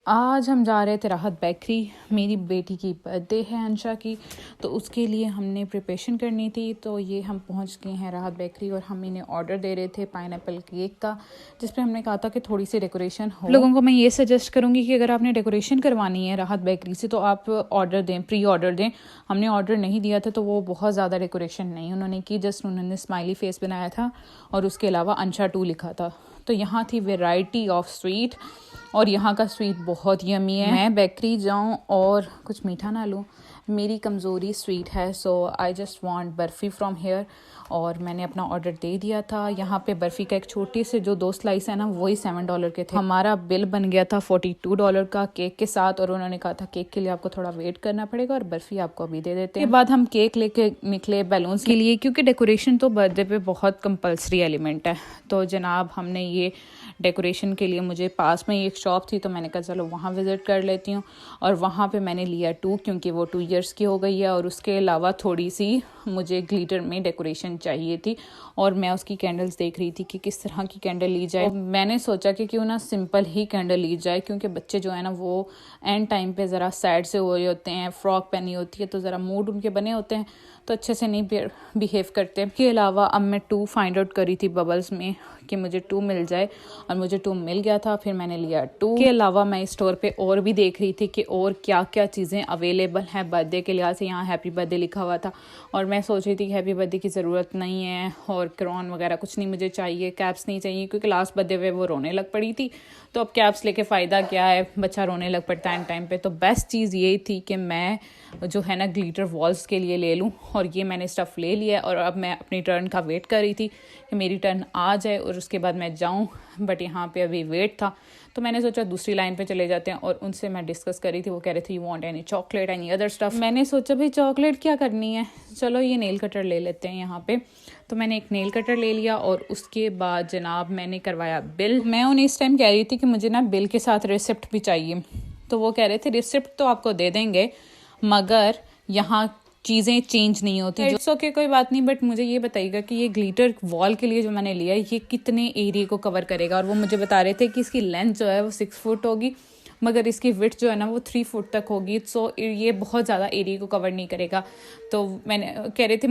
आज हम जा रहे थे राहत बेकरी। मेरी बेटी की बर्थडे है अंशा की, तो उसके लिए हमने प्रिपरेशन करनी थी। तो ये हम पहुंच गए हैं राहत बेकरी और हम इन्हें ऑर्डर दे रहे थे पाइनएप्पल केक का, जिस पे हमने कहा था कि थोड़ी सी डेकोरेशन हो। लोगों को मैं ये सजेस्ट करूँगी कि अगर आपने डेकोरेशन करवानी है राहत बेकरी से तो आप ऑर्डर दें, प्री ऑर्डर दें। हमने ऑर्डर नहीं दिया था तो वो बहुत ज़्यादा डेकोरेशन नहीं उन्होंने की, जस्ट उन्होंने स्माइली फेस बनाया था और उसके अलावा अंशा 2 लिखा था। तो यहाँ थी वेराइटी ऑफ स्वीट और यहाँ का स्वीट बहुत यमी है। मैं बेकरी जाऊँ और कुछ मीठा ना लूँ, मेरी कमज़ोरी स्वीट है। So I just want barfi from here और मैंने अपना ऑर्डर दे दिया था। यहाँ पे बर्फ़ी का एक छोटी से जो 2 स्लाइस है ना, वही $7 के थे। हमारा बिल बन गया था $42 का केक के साथ और उन्होंने कहा था केक के लिए आपको थोड़ा वेट करना पड़ेगा और बर्फ़ी आपको अभी दे देते हैं। उसके बाद हम केक लेके निकले बैलून्स के लिए, क्योंकि डेकोरेशन तो बर्थडे पे बहुत कंपल्सरी एलिमेंट है। तो जनाब हमने ये डेकोरेशन के लिए, मुझे पास में एक शॉप थी तो मैंने कहा चलो वहाँ विज़िट कर लेती हूँ और वहाँ पे मैंने लिया 2, क्योंकि वो 2 इयर्स की हो गई है और उसके अलावा थोड़ी सी मुझे ग्लिटर में डेकोरेशन चाहिए थी और मैं उसकी कैंडल्स देख रही थी कि किस तरह की कैंडल ली जाए। तो मैंने सोचा कि क्यों ना सिंपल ही कैंडल ली जाए, क्योंकि बच्चे जो है ना वो एंड टाइम पे ज़रा सैड से हुए होते हैं, फ्रॉक पहनी होती है तो ज़रा मूड उनके बने होते हैं तो अच्छे से नहीं बिहेव करते। इसके अलावा अब मैं 2 फाइंड आउट करी थी बबल्स में कि मुझे 2 मिल जाए और मुझे 2 मिल गया था। फिर मैंने लिया 2 के अलावा मैं इस स्टोर पे और भी देख रही थी कि और क्या क्या चीज़ें अवेलेबल हैं बर्थडे के लिहाज से। यहाँ हैप्पी बर्थडे लिखा हुआ था और मैं सोच रही थी कि हैप्पी बर्थडे की ज़रूरत नहीं है और क्रॉन वगैरह कुछ नहीं मुझे चाहिए, कैप्स नहीं चाहिए, क्योंकि लास्ट बर्थडे पे वो रोने लग पड़ी थी। तो अब कैप्स लेके फ़ायदा क्या है, बच्चा रोने लग पड़ता है टाइम पे। तो बेस्ट चीज़ ये थी कि मैं जो है ना ग्लिटर वॉल्स के लिए ले लूँ और ये मैंने स्टफ़ ले लिया है और अब मैं अपनी टर्न का वेट कर रही थी कि मेरी टर्न आ जाए और उसके बाद मैं जाऊँ, बट यहाँ पे अभी वेट था तो मैंने सोचा दूसरी लाइन पे चले जाते हैं और उनसे मैं डिस्कस कर रही थी। वो कह रहे थे you want any chocolate any other stuff. मैंने सोचा भाई चॉकलेट क्या करनी है, चलो ये नेल कटर ले लेते हैं यहाँ पे। तो मैंने एक नेल कटर ले लिया और उसके बाद जनाब मैंने करवाया बिल। मैं उन्हें इस टाइम कह रही थी कि मुझे ना बिल के साथ रिसिप्ट भी चाहिए, तो वो कह रहे थे रिसिप्ट तो आपको दे देंगे मगर यहाँ चीज़ें चेंज नहीं होती। इट्स ओके, कोई बात नहीं, बट मुझे ये बताइएगा कि ये ग्लिटर वॉल के लिए जो मैंने लिया है ये कितने एरिया को कवर करेगा। और वो मुझे बता रहे थे कि इसकी लेंथ जो है वो 6 फुट होगी मगर इसकी विड्थ जो है ना वो 3 फुट तक होगी। सो ये बहुत ज़्यादा एरिया को कवर नहीं करेगा। तो मैंने कह रहे थे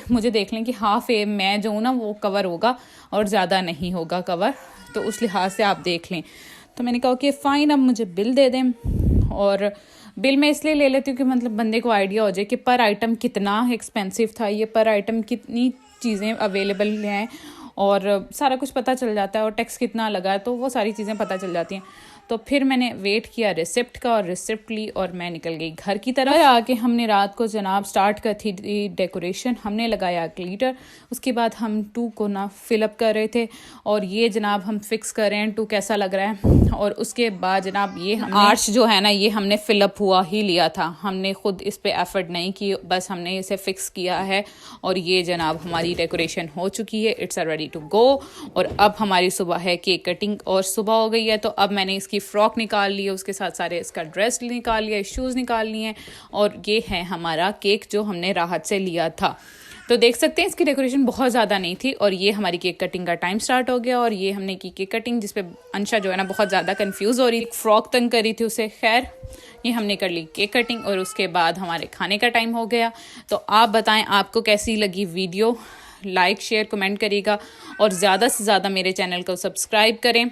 मुझे देख लें कि हाफ मैं जो हूँ ना वो कवर होगा और ज़्यादा नहीं होगा कवर, तो उस लिहाज से आप देख लें। तो मैंने कहा ओके फ़ाइन, अब मुझे बिल दे दें। और बिल मैं इसलिए ले लेती हूँ कि मतलब बंदे को आइडिया हो जाए कि पर आइटम कितना एक्सपेंसिव था, ये पर आइटम कितनी चीज़ें अवेलेबल हैं और सारा कुछ पता चल जाता है और टैक्स कितना लगा है तो वो सारी चीज़ें पता चल जाती हैं। तो फिर मैंने वेट किया रिसिप्ट का और रिसिप्ट ली और मैं निकल गई घर की तरफ। आके हमने रात को जनाब स्टार्ट कर थी डेकोरेशन, हमने लगाया ग्लिटर। उसके बाद हम 2 को ना फिलअप कर रहे थे और ये जनाब हम फिक्स कर रहे हैं 2 कैसा लग रहा है। और उसके बाद जनाब ये आर्च जो है ना ये हमने फिलअप हुआ ही लिया था, हमने खुद इस पे एफर्ट नहीं की, बस हमने इसे फिक्स किया है और ये जनाब हमारी डेकोरेशन हो चुकी है। It's ready to go. और अब हमारी सुबह है केक कटिंग और सुबह हो गई है तो अब मैंने इसकी फ्रॉक निकाल ली है, उसके साथ सारे इसका ड्रेस निकाल लिया, शूज़ निकाल लिए हैं और ये है हमारा केक जो हमने राहत से लिया था। तो देख सकते हैं इसकी डेकोरेशन बहुत ज़्यादा नहीं थी और ये हमारी केक कटिंग का टाइम स्टार्ट हो गया और ये हमने की केक कटिंग, जिसपे अंशा जो है ना बहुत ज़्यादा कंफ्यूज हो रही, फ्रॉक तंग करी थी उसे। खैर ये हमने कर ली केक कटिंग और उसके बाद हमारे खाने का टाइम हो गया। तो आप बताएं आपको कैसी लगी वीडियो, लाइक शेयर कमेंट करिएगा और ज़्यादा से ज़्यादा मेरे चैनल को सब्सक्राइब करें।